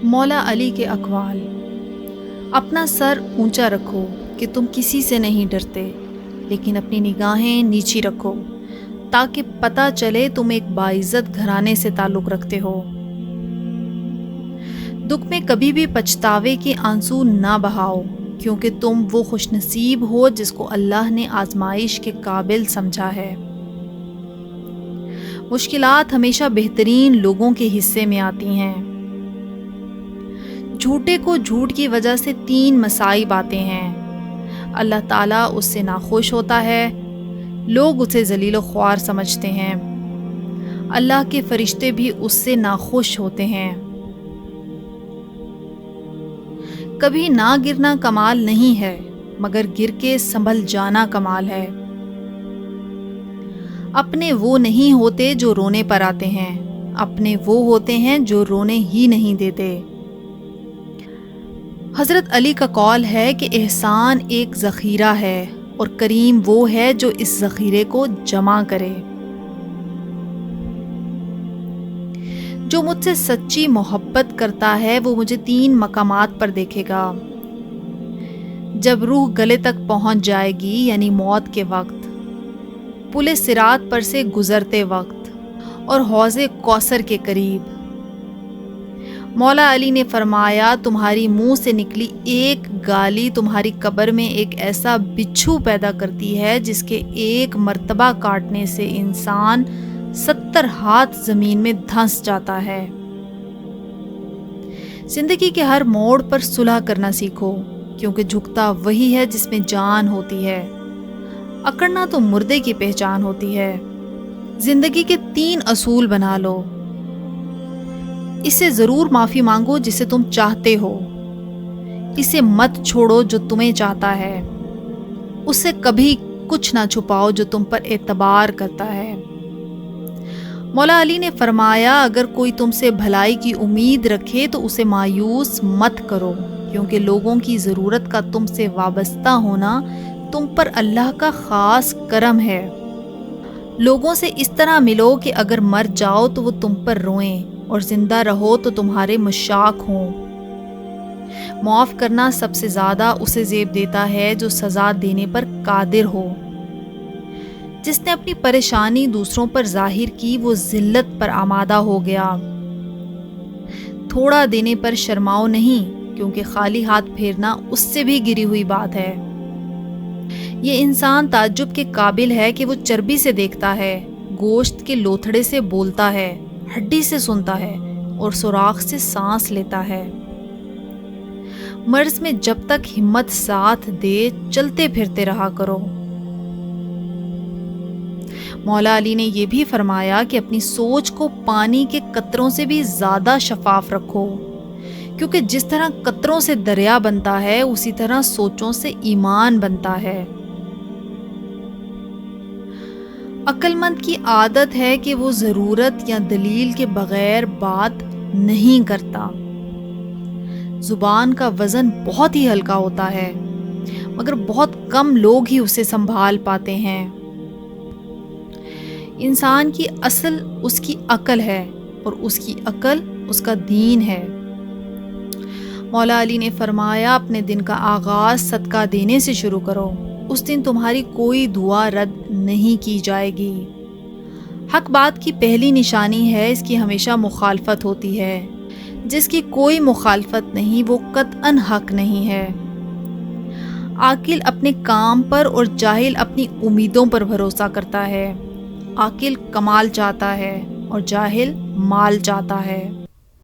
مولا علی کے اقوال: اپنا سر اونچا رکھو کہ تم کسی سے نہیں ڈرتے، لیکن اپنی نگاہیں نیچی رکھو تاکہ پتہ چلے تم ایک باعزت گھرانے سے تعلق رکھتے ہو۔ دکھ میں کبھی بھی پچھتاوے کے آنسو نہ بہاؤ، کیونکہ تم وہ خوش نصیب ہو جس کو اللہ نے آزمائش کے قابل سمجھا ہے۔ مشکلات ہمیشہ بہترین لوگوں کے حصے میں آتی ہیں۔ جھوٹے کو جھوٹ کی وجہ سے 3 مصائب آتے ہیں: اللہ تعالیٰ اس سے ناخوش ہوتا ہے، لوگ اسے ذلیل و خوار سمجھتے ہیں، اللہ کے فرشتے بھی اس سے ناخوش ہوتے ہیں۔ کبھی نہ گرنا کمال نہیں ہے، مگر گر کے سنبھل جانا کمال ہے۔ اپنے وہ نہیں ہوتے جو رونے پر آتے ہیں، اپنے وہ ہوتے ہیں جو رونے ہی نہیں دیتے۔ حضرت علی کا قول ہے کہ احسان ایک ذخیرہ ہے اور کریم وہ ہے جو اس ذخیرے کو جمع کرے۔ جو مجھ سے سچی محبت کرتا ہے وہ مجھے 3 مقامات پر دیکھے گا: جب روح گلے تک پہنچ جائے گی یعنی موت کے وقت، پل صراط پر سے گزرتے وقت، اور حوض کوثر کے قریب۔ مولا علی نے فرمایا، تمہاری منہ سے نکلی ایک گالی تمہاری قبر میں ایک ایسا بچھو پیدا کرتی ہے جس کے ایک مرتبہ کاٹنے سے انسان 70 ہاتھ زمین میں دھنس جاتا ہے۔ زندگی کے ہر موڑ پر صلح کرنا سیکھو، کیونکہ جھکتا وہی ہے جس میں جان ہوتی ہے، اکڑنا تو مردے کی پہچان ہوتی ہے۔ زندگی کے 3 اصول بنا لو: اسے ضرور معافی مانگو جسے تم چاہتے ہو، اسے مت چھوڑو جو تمہیں چاہتا ہے، اس سے کبھی کچھ نہ چھپاؤ جو تم پر اعتبار کرتا ہے۔ مولا علی نے فرمایا، اگر کوئی تم سے بھلائی کی امید رکھے تو اسے مایوس مت کرو، کیونکہ لوگوں کی ضرورت کا تم سے وابستہ ہونا تم پر اللہ کا خاص کرم ہے۔ لوگوں سے اس طرح ملو کہ اگر مر جاؤ تو وہ تم پر روئیں، اور زندہ رہو تو تمہارے مشاق ہوں۔ معاف کرنا سب سے زیادہ اسے زیب دیتا ہے جو سزا دینے پر قادر ہو۔ جس نے اپنی پریشانی دوسروں پر ظاہر کی وہ ذلت پر آمادہ ہو گیا۔ تھوڑا دینے پر شرماؤ نہیں، کیونکہ خالی ہاتھ پھیرنا اس سے بھی گری ہوئی بات ہے۔ یہ انسان تعجب کے قابل ہے کہ وہ چربی سے دیکھتا ہے، گوشت کے لوتھڑے سے بولتا ہے، ہڈی سے سنتا ہے اور سوراخ سے سانس لیتا ہے۔ مرض میں جب تک ہمت ساتھ دے چلتے پھرتے رہا کرو۔ مولا علی نے یہ بھی فرمایا کہ اپنی سوچ کو پانی کے قطروں سے بھی زیادہ شفاف رکھو، کیونکہ جس طرح قطروں سے دریا بنتا ہے اسی طرح سوچوں سے ایمان بنتا ہے۔ عقل مند کی عادت ہے کہ وہ ضرورت یا دلیل کے بغیر بات نہیں کرتا۔ زبان کا وزن بہت ہی ہلکا ہوتا ہے، مگر بہت کم لوگ ہی اسے سنبھال پاتے ہیں۔ انسان کی اصل اس کی عقل ہے اور اس کی عقل اس کا دین ہے۔ مولا علی نے فرمایا، اپنے دن کا آغاز صدقہ دینے سے شروع کرو، اس دن تمہاری کوئی دعا رد نہیں کی جائے گی۔ حق بات کی پہلی نشانی ہے اس کی ہمیشہ مخالفت ہوتی ہے، جس کی کوئی مخالفت نہیں وہ قطعاً حق نہیں ہے۔ عاقل اپنے کام پر اور جاہل اپنی امیدوں پر بھروسہ کرتا ہے۔ عاقل کمال چاہتا ہے اور جاہل مال چاہتا ہے۔